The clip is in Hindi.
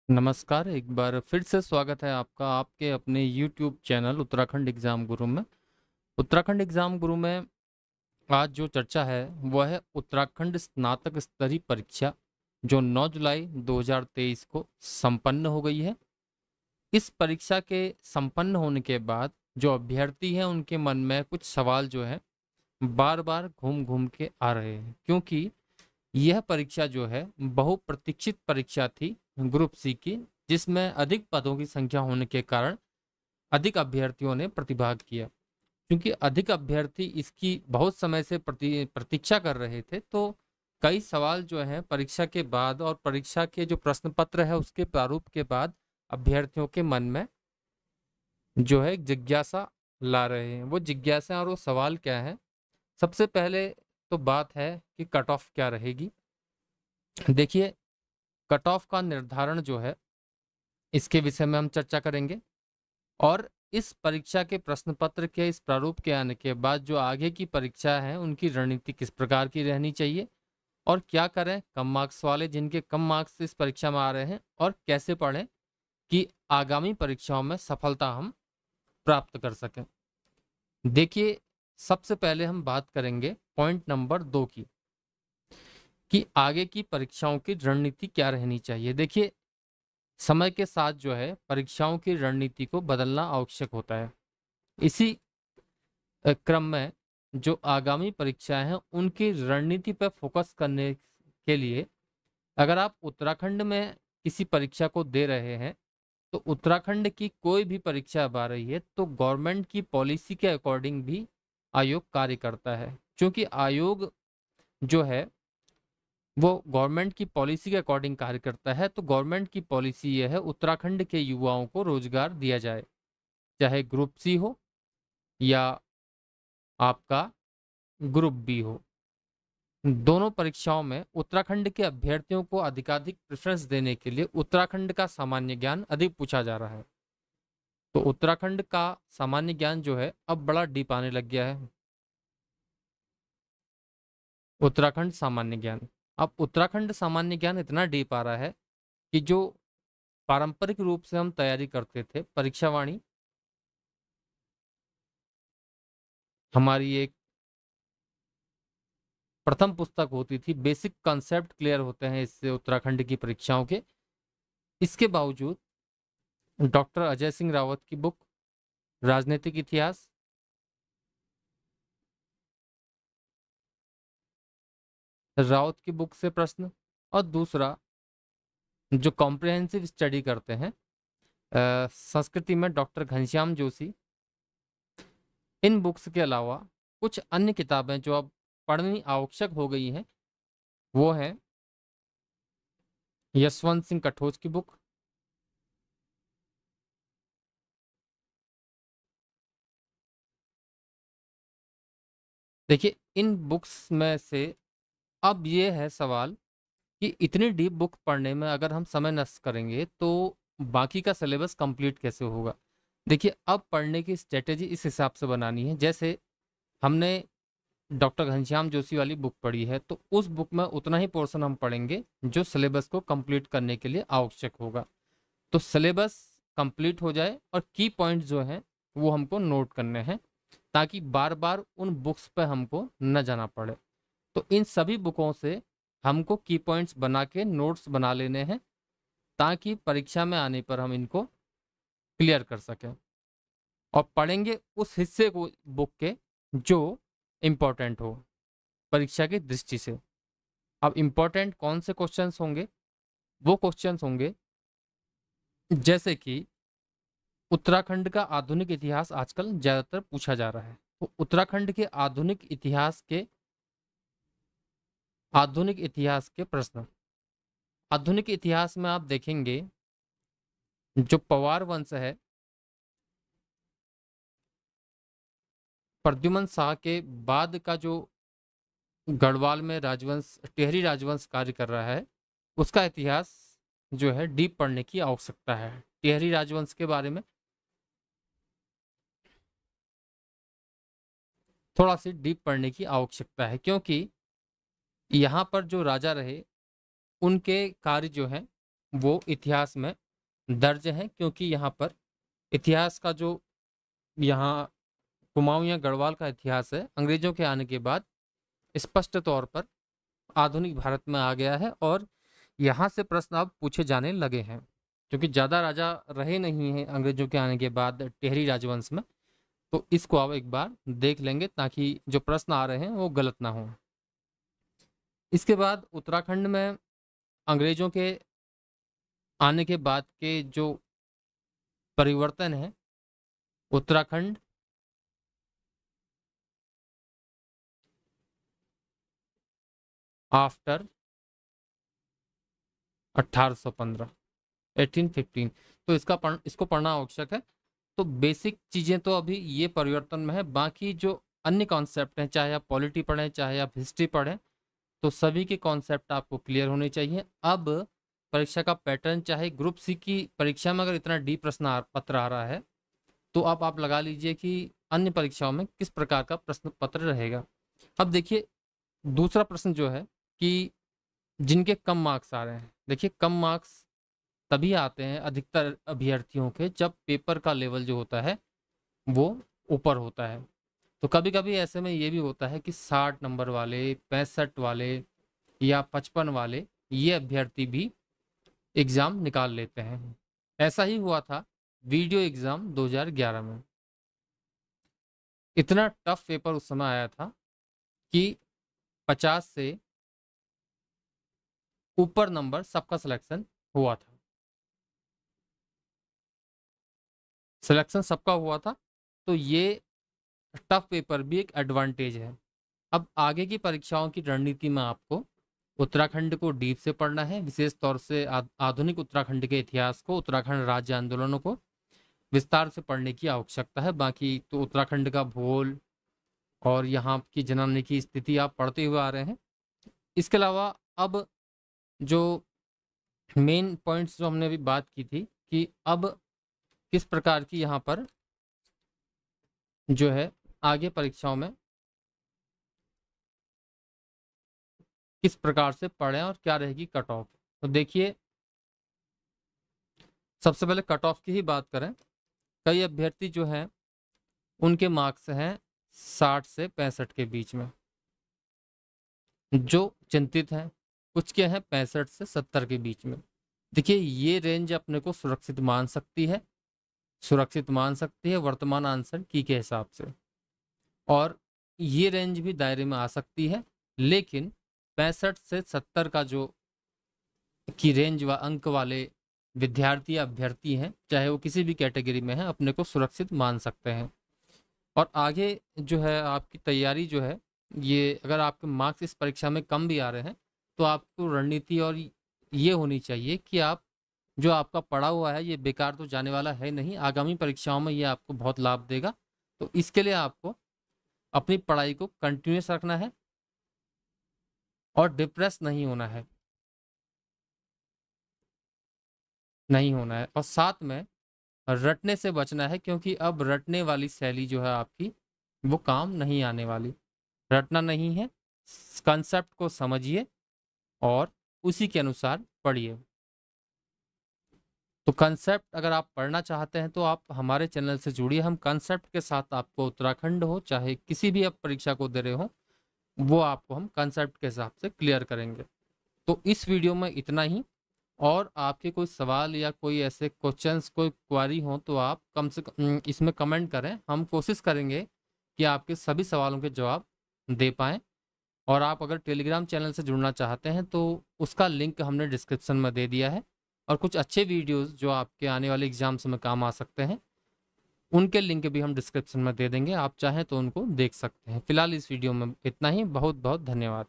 नमस्कार, एक बार फिर से स्वागत है आपका आपके अपने यूट्यूब चैनल उत्तराखंड एग्जाम गुरु में। उत्तराखंड एग्जाम गुरु में आज जो चर्चा है वह है उत्तराखंड स्नातक स्तरीय परीक्षा जो 9 जुलाई 2023 को संपन्न हो गई है। इस परीक्षा के संपन्न होने के बाद जो अभ्यर्थी हैं उनके मन में कुछ सवाल जो है बार बार घूम घूम के आ रहे हैं, क्योंकि यह परीक्षा जो है बहुप्रतीक्षित परीक्षा थी ग्रुप सी की, जिसमें अधिक पदों की संख्या होने के कारण अधिक अभ्यर्थियों ने प्रतिभाग किया। क्योंकि अधिक अभ्यर्थी इसकी बहुत समय से प्रतीक्षा कर रहे थे, तो कई सवाल जो हैं परीक्षा के बाद और परीक्षा के जो प्रश्न पत्र है उसके प्रारूप के बाद अभ्यर्थियों के मन में जो है एक जिज्ञासा ला रहे हैं। वो जिज्ञासा और वो सवाल क्या है? सबसे पहले तो बात है कि कट ऑफ क्या रहेगी। देखिए, कट ऑफ का निर्धारण जो है इसके विषय में हम चर्चा करेंगे, और इस परीक्षा के प्रश्न पत्र के इस प्रारूप के आने के बाद जो आगे की परीक्षा है उनकी रणनीति किस प्रकार की रहनी चाहिए, और क्या करें कम मार्क्स वाले जिनके कम मार्क्स इस परीक्षा में आ रहे हैं, और कैसे पढ़ें कि आगामी परीक्षाओं में सफलता हम प्राप्त कर सकें। देखिए, सबसे पहले हम बात करेंगे पॉइंट नंबर 2 की, कि आगे की परीक्षाओं की रणनीति क्या रहनी चाहिए। देखिए, समय के साथ जो है परीक्षाओं की रणनीति को बदलना आवश्यक होता है। इसी क्रम में जो आगामी परीक्षाएं हैं उनकी रणनीति पर फोकस करने के लिए अगर आप उत्तराखंड में किसी परीक्षा को दे रहे हैं, तो उत्तराखंड की कोई भी परीक्षा अब आ रही है तो गवर्नमेंट की पॉलिसी के अकॉर्डिंग भी आयोग कार्य करता है। क्योंकि आयोग जो है वो गवर्नमेंट की पॉलिसी के अकॉर्डिंग कार्य करता है, तो गवर्नमेंट की पॉलिसी ये है उत्तराखंड के युवाओं को रोजगार दिया जाए, चाहे ग्रुप सी हो या आपका ग्रुप बी हो। दोनों परीक्षाओं में उत्तराखंड के अभ्यर्थियों को अधिकाधिक प्रेफरेंस देने के लिए उत्तराखंड का सामान्य ज्ञान अधिक पूछा जा रहा है। तो उत्तराखंड का सामान्य ज्ञान जो है अब बड़ा डीप आने लग गया है। उत्तराखंड सामान्य ज्ञान, अब उत्तराखंड सामान्य ज्ञान इतना डीप आ रहा है कि जो पारंपरिक रूप से हम तैयारी करते थे परीक्षावाणी, हमारी एक प्रथम पुस्तक होती थी, बेसिक कॉन्सेप्ट क्लियर होते हैं इससे उत्तराखंड की परीक्षाओं के। इसके बावजूद डॉक्टर अजय सिंह रावत की बुक राजनीतिक इतिहास, रावत की बुक से प्रश्न, और दूसरा जो कॉम्प्रिहेंसिव स्टडी करते हैं संस्कृति में डॉक्टर घनश्याम जोशी, इन बुक्स के अलावा कुछ अन्य किताबें जो अब पढ़नी आवश्यक हो गई हैं वो है यशवंत सिंह कठोच की बुक, देखिए इन बुक्स में से अब ये है सवाल कि इतनी डीप बुक पढ़ने में अगर हम समय नष्ट करेंगे तो बाकी का सिलेबस कंप्लीट कैसे होगा। देखिए, अब पढ़ने की स्ट्रेटेजी इस हिसाब से बनानी है, जैसे हमने डॉक्टर घनश्याम जोशी वाली बुक पढ़ी है तो उस बुक में उतना ही पोर्शन हम पढ़ेंगे जो सिलेबस को कंप्लीट करने के लिए आवश्यक होगा। तो सिलेबस कंप्लीट हो जाए और की पॉइंट जो हैं वो हमको नोट करने हैं, ताकि बार बार उन बुक्स पे हमको न जाना पड़े। तो इन सभी बुकों से हमको की पॉइंट्स बना के नोट्स बना लेने हैं, ताकि परीक्षा में आने पर हम इनको क्लियर कर सकें, और पढ़ेंगे उस हिस्से को बुक के जो इम्पोर्टेंट हो परीक्षा की दृष्टि से। अब इम्पोर्टेंट कौन से क्वेश्चंस होंगे? वो क्वेश्चंस होंगे जैसे कि उत्तराखंड का आधुनिक इतिहास आजकल ज्यादातर पूछा जा रहा है, तो उत्तराखंड के आधुनिक इतिहास के प्रश्न। आधुनिक इतिहास में आप देखेंगे जो पवार वंश है, प्रद्युमन शाह के बाद का जो गढ़वाल में राजवंश टिहरी राजवंश कार्य कर रहा है, उसका इतिहास जो है डीप पढ़ने की आवश्यकता है। टिहरी राजवंश के बारे में थोड़ा सी डीप पढ़ने की आवश्यकता है, क्योंकि यहाँ पर जो राजा रहे उनके कार्य जो है वो इतिहास में दर्ज हैं, क्योंकि यहाँ पर इतिहास का जो यहाँ कुमाऊं या गढ़वाल का इतिहास है, अंग्रेजों के आने के बाद स्पष्ट तौर पर आधुनिक भारत में आ गया है और यहाँ से प्रश्न अब पूछे जाने लगे हैं, क्योंकि ज़्यादा राजा रहे नहीं हैं अंग्रेजों के आने के बाद टिहरी राजवंश में। तो इसको आप एक बार देख लेंगे ताकि जो प्रश्न आ रहे हैं वो गलत ना हो। इसके बाद उत्तराखंड में अंग्रेजों के आने के बाद के जो परिवर्तन है, उत्तराखंड आफ्टर 1815 1815, तो इसको पढ़ना आवश्यक है। तो बेसिक चीज़ें तो अभी ये परिवर्तन में है, बाकी जो अन्य कॉन्सेप्ट हैं, चाहे आप पॉलिटी पढ़ें चाहे आप हिस्ट्री पढ़ें, तो सभी के कॉन्सेप्ट आपको क्लियर होने चाहिए। अब परीक्षा का पैटर्न, चाहे ग्रुप सी की परीक्षा में अगर इतना डी प्रश्न पत्र आ रहा है, तो अब आप लगा लीजिए कि अन्य परीक्षाओं में किस प्रकार का प्रश्न पत्र रहेगा। अब देखिए दूसरा प्रश्न जो है कि जिनके कम मार्क्स आ रहे हैं, देखिए कम मार्क्स तभी आते हैं अधिकतर अभ्यर्थियों के जब पेपर का लेवल जो होता है वो ऊपर होता है। तो कभी कभी ऐसे में ये भी होता है कि 60 नंबर वाले, 65 वाले या 55 वाले ये अभ्यर्थी भी एग्ज़ाम निकाल लेते हैं। ऐसा ही हुआ था वीडियो एग्ज़ाम 2011 में। इतना टफ पेपर उस समय आया था कि 50 से ऊपर नंबर सबका सिलेक्शन हुआ था। सिलेक्शन सबका हुआ था, तो ये टफ पेपर भी एक एडवांटेज है। अब आगे की परीक्षाओं की रणनीति में आपको उत्तराखंड को डीप से पढ़ना है, विशेष तौर से आधुनिक उत्तराखंड के इतिहास को, उत्तराखंड राज्य आंदोलनों को विस्तार से पढ़ने की आवश्यकता है। बाकी तो उत्तराखंड का भूगोल और यहाँ की जनाने की स्थिति आप पढ़ते हुए आ रहे हैं। इसके अलावा अब जो मेन पॉइंट्स जो हमने अभी बात की थी कि अब किस प्रकार की यहाँ पर जो है आगे परीक्षाओं में किस प्रकार से पढ़ें और क्या रहेगी कट ऑफ। तो देखिए सबसे पहले कट ऑफ की ही बात करें। कई अभ्यर्थी जो हैं उनके मार्क्स हैं 60 से 65 के बीच में, जो चिंतित हैं। कुछ के हैं 65 से 70 के बीच में। देखिए ये रेंज अपने को सुरक्षित मान सकती है वर्तमान आंसर की के हिसाब से, और ये रेंज भी दायरे में आ सकती है। लेकिन 65 से 70 का जो की रेंज व अंक वाले विद्यार्थी या अभ्यर्थी हैं, चाहे वो किसी भी कैटेगरी में है, अपने को सुरक्षित मान सकते हैं। और आगे जो है आपकी तैयारी जो है, ये अगर आपके मार्क्स इस परीक्षा में कम भी आ रहे हैं तो आपको रणनीति और ये होनी चाहिए कि आप जो आपका पढ़ा हुआ है ये बेकार तो जाने वाला है नहीं, आगामी परीक्षाओं में ये आपको बहुत लाभ देगा। तो इसके लिए आपको अपनी पढ़ाई को कंटिन्यूस रखना है और डिप्रेस नहीं होना है, और साथ में रटने से बचना है, क्योंकि अब रटने वाली शैली जो है आपकी वो काम नहीं आने वाली। रटना नहीं है, कंसेप्ट को समझिए और उसी के अनुसार पढ़िए। तो कंसेप्ट अगर आप पढ़ना चाहते हैं तो आप हमारे चैनल से जुड़िए। हम कंसेप्ट के साथ आपको उत्तराखंड हो चाहे किसी भी आप परीक्षा को दे रहे हो, वो आपको हम कंसेप्ट के हिसाब से क्लियर करेंगे। तो इस वीडियो में इतना ही, और आपके कोई सवाल या कोई ऐसे क्वेश्चंस, कोई क्वारी हो तो आप कम से कम इसमें कमेंट करें। हम कोशिश करेंगे कि आपके सभी सवालों के जवाब दे पाएँ। और आप अगर टेलीग्राम चैनल से जुड़ना चाहते हैं तो उसका लिंक हमने डिस्क्रिप्शन में दे दिया है, और कुछ अच्छे वीडियोस जो आपके आने वाले एग्जाम्स में काम आ सकते हैं उनके लिंक भी हम डिस्क्रिप्शन में दे देंगे, आप चाहें तो उनको देख सकते हैं। फिलहाल इस वीडियो में इतना ही। बहुत बहुत धन्यवाद।